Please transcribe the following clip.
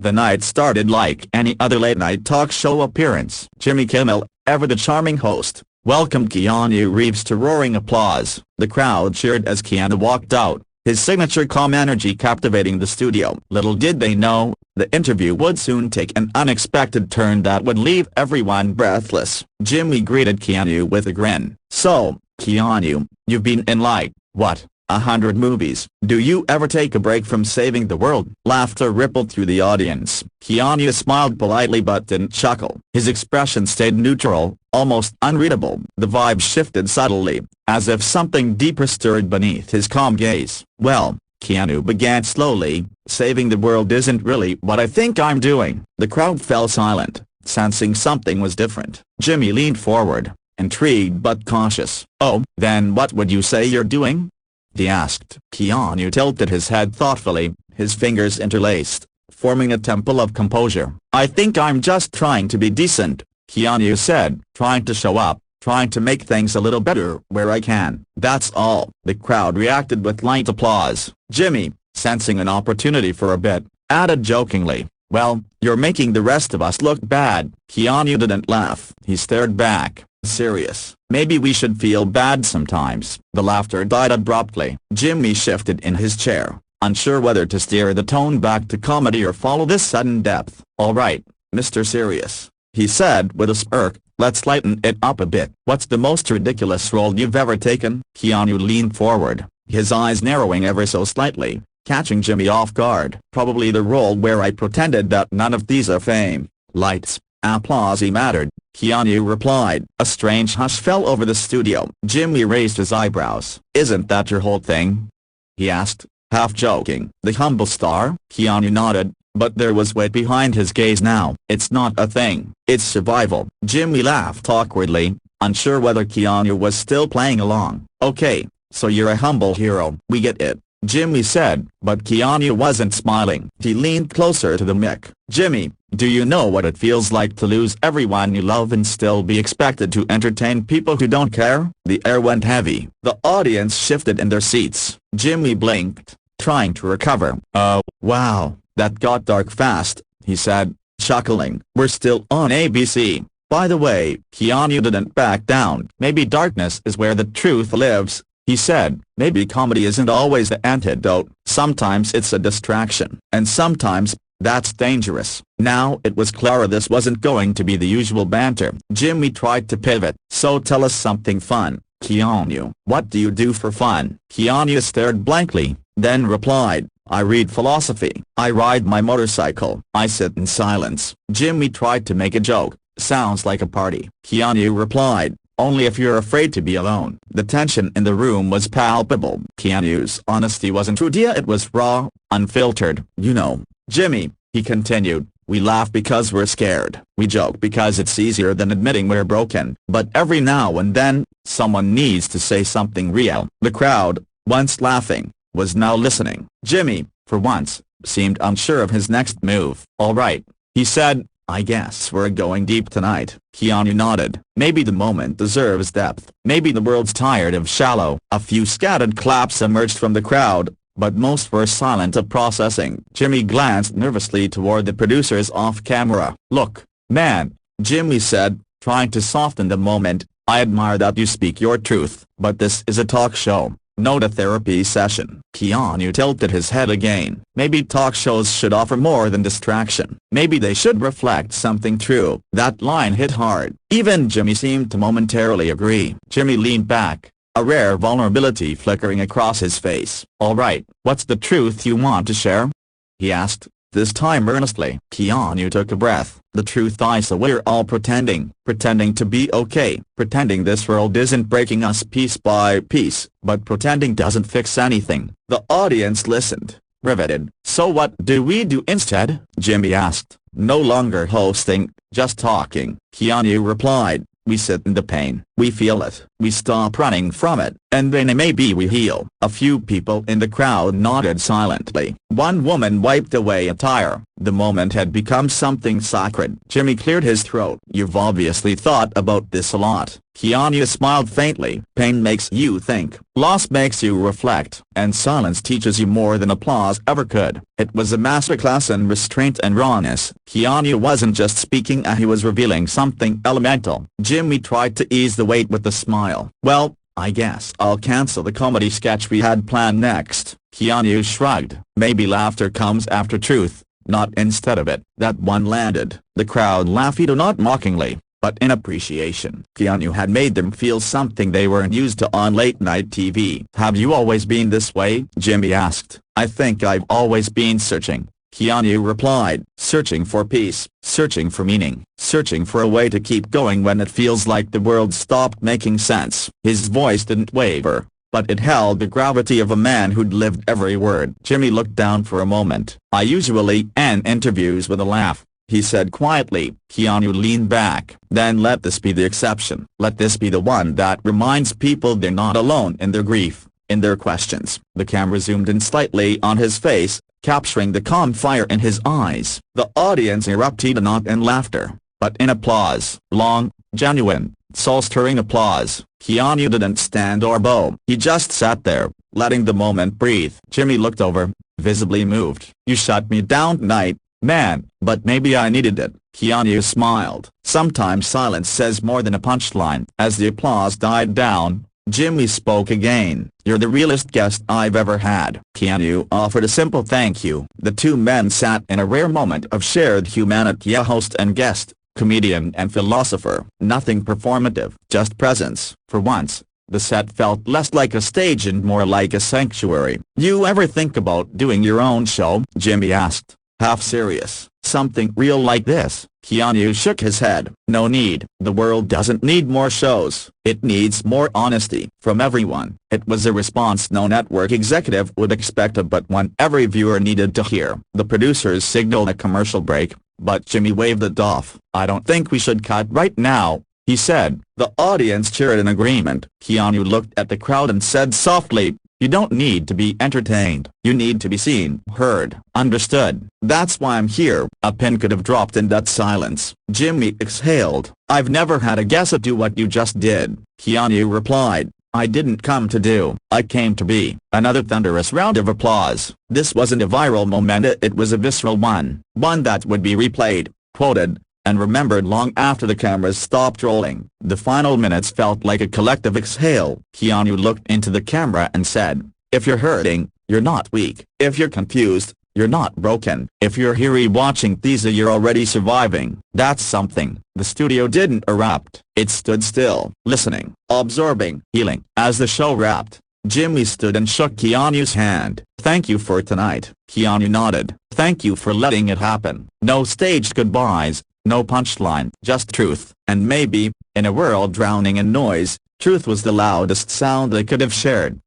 The night started like any other late-night talk show appearance. Jimmy Kimmel, ever the charming host, welcomed Keanu Reeves to roaring applause. The crowd cheered as Keanu walked out, his signature calm energy captivating the studio. Little did they know, the interview would soon take an unexpected turn that would leave everyone breathless. Jimmy greeted Keanu with a grin. "So, Keanu, you've been in what, 100 movies. Do you ever take a break from saving the world?" Laughter rippled through the audience. Keanu smiled politely but didn't chuckle. His expression stayed neutral, almost unreadable. The vibe shifted subtly, as if something deeper stirred beneath his calm gaze. "Well," Keanu began slowly, "saving the world isn't really what I think I'm doing." The crowd fell silent, sensing something was different. Jimmy leaned forward, intrigued but cautious. "Oh, then what would you say you're doing?" he asked. Keanu tilted his head thoughtfully, his fingers interlaced, forming a temple of composure. "I think I'm just trying to be decent," Keanu said, "trying to show up, trying to make things a little better where I can. That's all." The crowd reacted with light applause. Jimmy, sensing an opportunity for a bit, added jokingly, "Well, you're making the rest of us look bad." Keanu didn't laugh. He stared back, serious. "Maybe we should feel bad sometimes." The laughter died abruptly. Jimmy shifted in his chair, unsure whether to steer the tone back to comedy or follow this sudden depth. "All right, Mr. Serious," he said with a smirk, "let's lighten it up a bit. What's the most ridiculous role you've ever taken?" Keanu leaned forward, his eyes narrowing ever so slightly, catching Jimmy off guard. "Probably the role where I pretended that none of these are fame, lights, applause mattered," Keanu replied. A strange hush fell over the studio. Jimmy raised his eyebrows. "Isn't that your whole thing?" he asked, half joking. "The humble star?" Keanu nodded, but there was weight behind his gaze now. "It's not a thing, it's survival." Jimmy laughed awkwardly, unsure whether Keanu was still playing along. "Okay, so you're a humble hero. We get it," Jimmy said, but Keanu wasn't smiling. He leaned closer to the mic. "Jimmy, do you know what it feels like to lose everyone you love and still be expected to entertain people who don't care?" The air went heavy. The audience shifted in their seats. Jimmy blinked, trying to recover. Wow, that got dark fast," he said, chuckling. "We're still on ABC. By the way." Keanu didn't back down. "Maybe darkness is where the truth lives," he said. "Maybe comedy isn't always the antidote. Sometimes it's a distraction. And sometimes, that's dangerous." Now it was clear this wasn't going to be the usual banter. Jimmy tried to pivot. "So tell us something fun, Keanu. What do you do for fun?" Keanu stared blankly, then replied, "I read philosophy. I ride my motorcycle. I sit in silence." Jimmy tried to make a joke. "Sounds like a party." Keanu replied, "Only if you're afraid to be alone." The tension in the room was palpable. Keanu's honesty wasn't rude, it was raw, unfiltered. "You know, Jimmy," he continued, "we laugh because we're scared. We joke because it's easier than admitting we're broken. But every now and then, someone needs to say something real." The crowd, once laughing, was now listening. Jimmy, for once, seemed unsure of his next move. "All right," he said, "I guess we're going deep tonight." Keanu nodded. "Maybe the moment deserves depth. Maybe the world's tired of shallow." A few scattered claps emerged from the crowd, but most were silent of processing. Jimmy glanced nervously toward the producers off camera. "Look, man," Jimmy said, trying to soften the moment, "I admire that you speak your truth, but this is a talk show, not a therapy session." Keanu tilted his head again. "Maybe talk shows should offer more than distraction. Maybe they should reflect something true." That line hit hard. Even Jimmy seemed to momentarily agree. Jimmy leaned back, a rare vulnerability flickering across his face. "All right, what's the truth you want to share?" he asked, this time earnestly. Keanu took a breath. "The truth I saw we're all pretending to be okay, pretending this world isn't breaking us piece by piece, but pretending doesn't fix anything." The audience listened, riveted. "So what do we do instead?" Jimmy asked. "No longer hosting, just talking," Keanu replied. "We sit in the pain. We feel it. We stop running from it. and then maybe we heal. A few people in the crowd nodded silently. One woman wiped away a tear. The moment had become something sacred. Jimmy cleared his throat. You've obviously thought about this a lot. Keanu smiled faintly. Pain makes you think, loss makes you reflect, and silence teaches you more than applause ever could. It was a masterclass in restraint and rawness. Keanu wasn't just speaking, he was revealing something elemental. Jimmy tried to ease the weight with a smile. Well, I guess I'll cancel the comedy sketch we had planned next. Keanu shrugged. Maybe laughter comes after truth, not instead of it. That one landed. The crowd laughed, not mockingly, but in appreciation. Keanu had made them feel something they weren't used to on late-night TV. Have you always been this way? Jimmy asked. I think I've always been searching. Keanu replied, searching for peace, searching for meaning, searching for a way to keep going when it feels like the world stopped making sense. His voice didn't waver, but it held the gravity of a man who'd lived every word. Jimmy looked down for a moment. I usually end interviews with a laugh, he said quietly. Keanu leaned back. Then let this be the exception. Let this be the one that reminds people they're not alone in their grief, in their questions. The camera zoomed in slightly on his face, capturing the calm fire in his eyes. The audience erupted not in laughter, but in applause. Long, genuine, soul-stirring applause. Keanu didn't stand or bow. He just sat there, letting the moment breathe. Jimmy looked over, visibly moved. You shut me down tonight, man, but maybe I needed it. Keanu smiled. Sometimes silence says more than a punchline. As the applause died down, Jimmy spoke again. You're the realest guest I've ever had. Keanu offered a simple thank you. The two men sat in a rare moment of shared humanity, a host and guest, comedian and philosopher. Nothing performative, just presence. For once, the set felt less like a stage and more like a sanctuary. You ever think about doing your own show? Jimmy asked, half serious. Something real like this? Keanu shook his head. No need. The world doesn't need more shows. It needs more honesty from everyone. It was a response no network executive would expect, but one every viewer needed to hear. The producers signaled a commercial break, but Jimmy waved it off. I don't think we should cut right now, he said. The audience cheered in agreement. Keanu looked at the crowd and said softly, you don't need to be entertained. You need to be seen, heard, understood. That's why I'm here. A pin could have dropped in that silence. Jimmy exhaled. I've never had a guest do what you just did. Keanu replied, I didn't come to do. I came to be. Another thunderous round of applause. This wasn't a viral moment, it was a visceral one. One that would be replayed, quoted, and remembered long after the cameras stopped rolling. The final minutes felt like a collective exhale. Keanu looked into the camera and said, if you're hurting, you're not weak. If you're confused, you're not broken. If you're here watching these, you're already surviving. That's something. The studio didn't erupt. It stood still, listening, absorbing, healing. As the show wrapped, Jimmy stood and shook Keanu's hand. Thank you for tonight. Keanu nodded. Thank you for letting it happen. No staged goodbyes. No punchline, just truth. And maybe, in a world drowning in noise, truth was the loudest sound they could have shared.